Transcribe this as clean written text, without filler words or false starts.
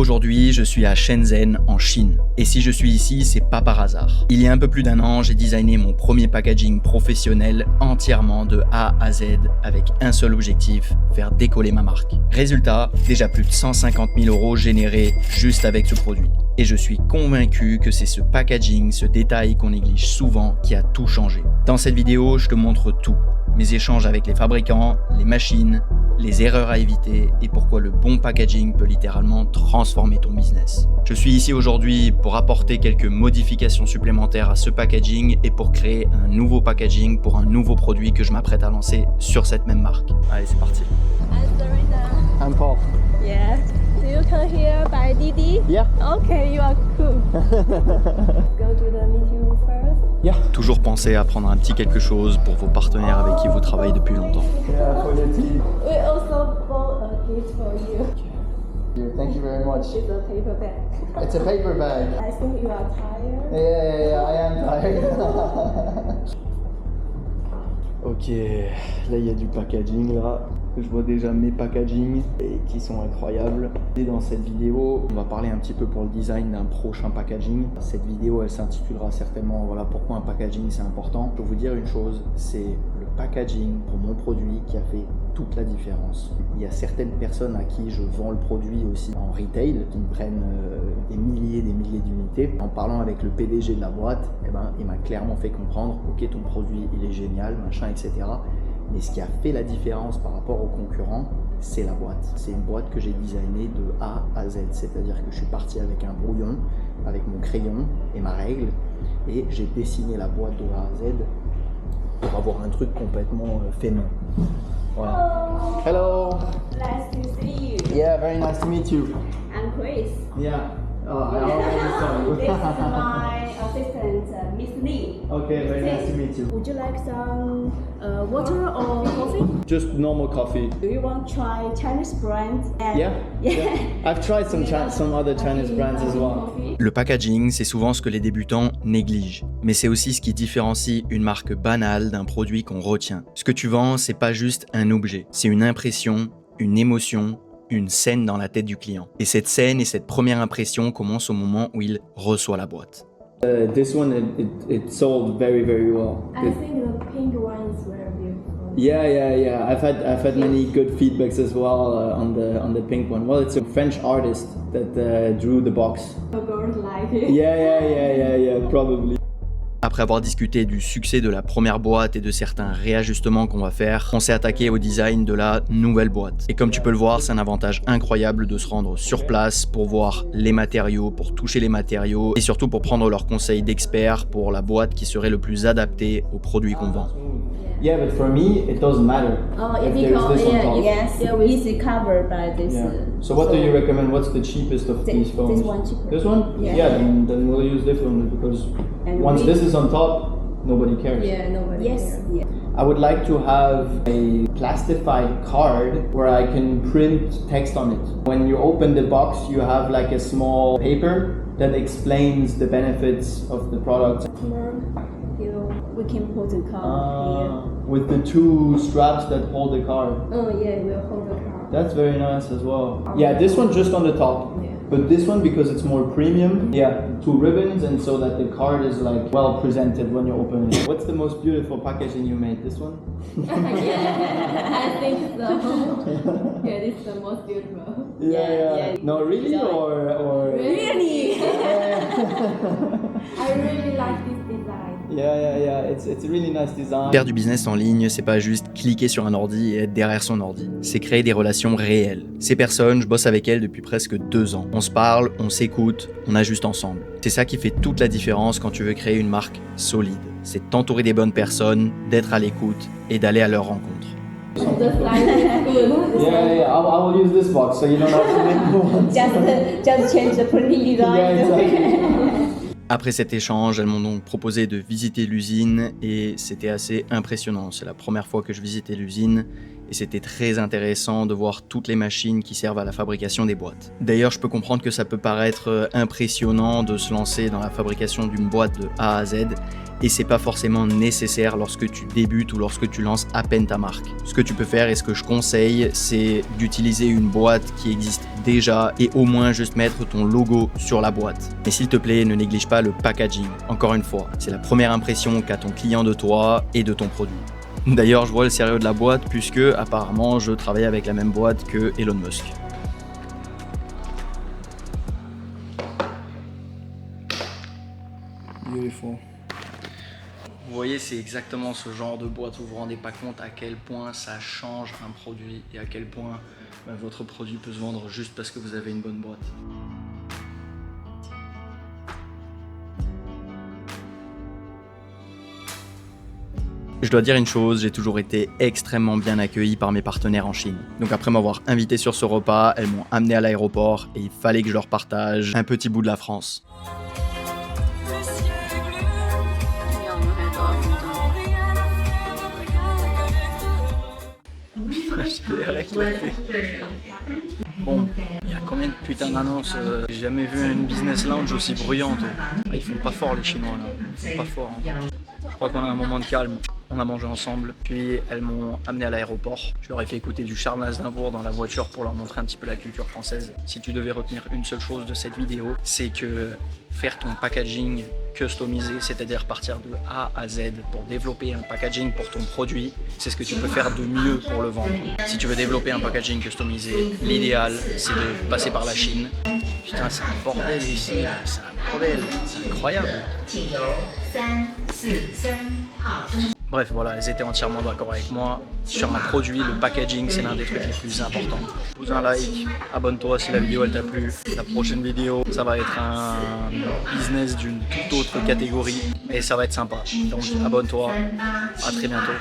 Aujourd'hui, je suis à Shenzhen, en Chine. Et si je suis ici, c'est pas par hasard. Il y a un peu plus d'un an, j'ai designé mon premier packaging professionnel entièrement de A à Z avec un seul objectif, faire décoller ma marque. Résultat, déjà plus de 150 000 € générés juste avec ce produit. Et je suis convaincu que c'est ce packaging, ce détail qu'on néglige souvent qui a tout changé. Dans cette vidéo, je te montre tout. Mes échanges avec les fabricants, les machines, les erreurs à éviter et pourquoi le bon packaging peut littéralement transformer ton business. Je suis ici aujourd'hui pour apporter quelques modifications supplémentaires à ce packaging et pour créer un nouveau packaging pour un nouveau produit que je m'apprête à lancer sur cette même marque. Allez, c'est parti. I'm Paul. Yeah. Do you come here by Didi? Yeah. Okay, you are cool. Go to the meeting room first. Yeah. Toujours penser à prendre un petit quelque chose pour vos partenaires avec qui vous travaillez depuis longtemps. Yeah, for your team. We also bought a gift for you. Thank you very much. It's a paper bag. It's a paper bag. I think you are tired. Yeah, I am tired. Ok, là il y a du packaging là. Je vois déjà mes packagings et qui sont incroyables. Et dans cette vidéo, on va parler un petit peu pour le design d'un prochain packaging. Cette vidéo, elle s'intitulera certainement voilà pourquoi un packaging c'est important. Je peux vous dire une chose, c'est le packaging pour mon produit qui a fait toute la différence. Il y a certaines personnes à qui je vends le produit aussi en retail, qui me prennent des milliers d'unités. En parlant avec le PDG de la boîte, il m'a clairement fait comprendre, ok, ton produit il est génial, machin, etc. Mais ce qui a fait la différence par rapport aux concurrents, c'est la boîte. C'est une boîte que j'ai designée de A à Z, c'est-à-dire que je suis parti avec un brouillon, avec mon crayon et ma règle, et j'ai dessiné la boîte de A à Z pour avoir un truc complètement fait main. Voilà. Hello. Nice to see you. Yeah, very nice to meet you. I'm Chris. Yeah. I already saw you. This is my assistant, Miss Lee. Okay, very nice to meet you. Would you like some water or coffee? Just normal coffee. Do you want to try Chinese brands? Yeah. I've tried some other Chinese brands as well. Le packaging, c'est souvent ce que les débutants négligent. Mais c'est aussi ce qui différencie une marque banale d'un produit qu'on retient. Ce que tu vends, c'est pas juste un objet. C'est une impression, une émotion, une scène dans la tête du client. Et cette scène et cette première impression commencent au moment où il reçoit la boîte. This one, it sold very well. I think the pink one is very beautiful. Yeah. I've had many good feedbacks as well on the pink one. Well, it's a French artist that drew the box. The girls like it. Yeah, probably. Après avoir discuté du succès de la première boîte et de certains réajustements qu'on va faire, on s'est attaqué au design de la nouvelle boîte. Et comme tu peux le voir, c'est un avantage incroyable de se rendre sur place pour voir les matériaux, pour toucher les matériaux et surtout pour prendre leurs conseils d'experts pour la boîte qui serait le plus adaptée aux produits qu'on vend. Yeah, but for me, it doesn't matter. Oh, if if there's this on top. yes, yeah, we easy covered by this. Yeah. So what do you recommend? What's the cheapest of these phones? This one cheaper. This one? Yeah. Then we'll use this one because And once we- this is on top, nobody cares. Yeah, nobody. Yes. Yeah. I would like to have a plastified card where I can print text on it. When you open the box, you have like a small paper that explains the benefits of the product. We can put the card With the two straps that hold the card. here. Oh yeah, we'll hold the card. That's very nice as well. Yeah, this one just on the top. Yeah. But this one, because it's more premium, two ribbons, and so that the card is like well presented when you open it. What's the most beautiful packaging you made? This one? Yeah, I think so. Yeah, this is the most beautiful. Yeah. No, really, or Really? I really like this design. Yeah. It's a really nice design. Faire du business en ligne, c'est pas juste cliquer sur un ordi et être derrière son ordi. C'est créer des relations réelles. Ces personnes, je bosse avec elles depuis presque 2 ans. On se parle, on s'écoute, on ajuste ensemble. C'est ça qui fait toute la différence quand tu veux créer une marque solide. C'est de t'entourer des bonnes personnes, d'être à l'écoute et d'aller à leur rencontre. The size is good. Yeah. I will use this box so you don't have to make new ones. Just change the printing design. Yeah, exactly. Après cet échange, elles m'ont donc proposé de visiter l'usine et c'était assez impressionnant. C'est la première fois que je visitais l'usine et c'était très intéressant de voir toutes les machines qui servent à la fabrication des boîtes. D'ailleurs, je peux comprendre que ça peut paraître impressionnant de se lancer dans la fabrication d'une boîte de A à Z, et c'est pas forcément nécessaire lorsque tu débutes ou lorsque tu lances à peine ta marque. Ce que tu peux faire et ce que je conseille, c'est d'utiliser une boîte qui existe déjà et au moins juste mettre ton logo sur la boîte. Mais s'il te plaît, ne néglige pas le packaging. Encore une fois, c'est la première impression qu'a ton client de toi et de ton produit. D'ailleurs, je vois le sérieux de la boîte puisque apparemment je travaille avec la même boîte que Elon Musk. Beautiful. Vous voyez, c'est exactement ce genre de boîte où vous vous rendez pas compte à quel point ça change un produit et à quel point votre produit peut se vendre juste parce que vous avez une bonne boîte. Je dois dire une chose, j'ai toujours été extrêmement bien accueilli par mes partenaires en Chine. Donc après m'avoir invité sur ce repas, elles m'ont amené à l'aéroport et il fallait que je leur partage un petit bout de la France. Bon, il y a combien de putain d'annonces j'ai jamais vu une business lounge aussi bruyante. Ils font pas fort les Chinois là, ils font pas fort. Je crois qu'on a un moment de calme. On a mangé ensemble, puis elles m'ont amené à l'aéroport. Je leur ai fait écouter du Charles Aznavour dans la voiture pour leur montrer un petit peu la culture française. Si tu devais retenir une seule chose de cette vidéo, c'est que faire ton packaging customisé, c'est-à-dire partir de A à Z pour développer un packaging pour ton produit, c'est ce que tu peux faire de mieux pour le vendre. Si tu veux développer un packaging customisé, l'idéal c'est de passer par la Chine. Putain, c'est un bordel ici, c'est un bordel, c'est incroyable. Bref, voilà, elles étaient entièrement d'accord avec moi. Sur un produit, le packaging, c'est l'un des trucs les plus importants. Pose un like, abonne-toi si la vidéo elle t'a plu. La prochaine vidéo, ça va être un business d'une toute autre catégorie, et ça va être sympa. Donc abonne-toi, à très bientôt.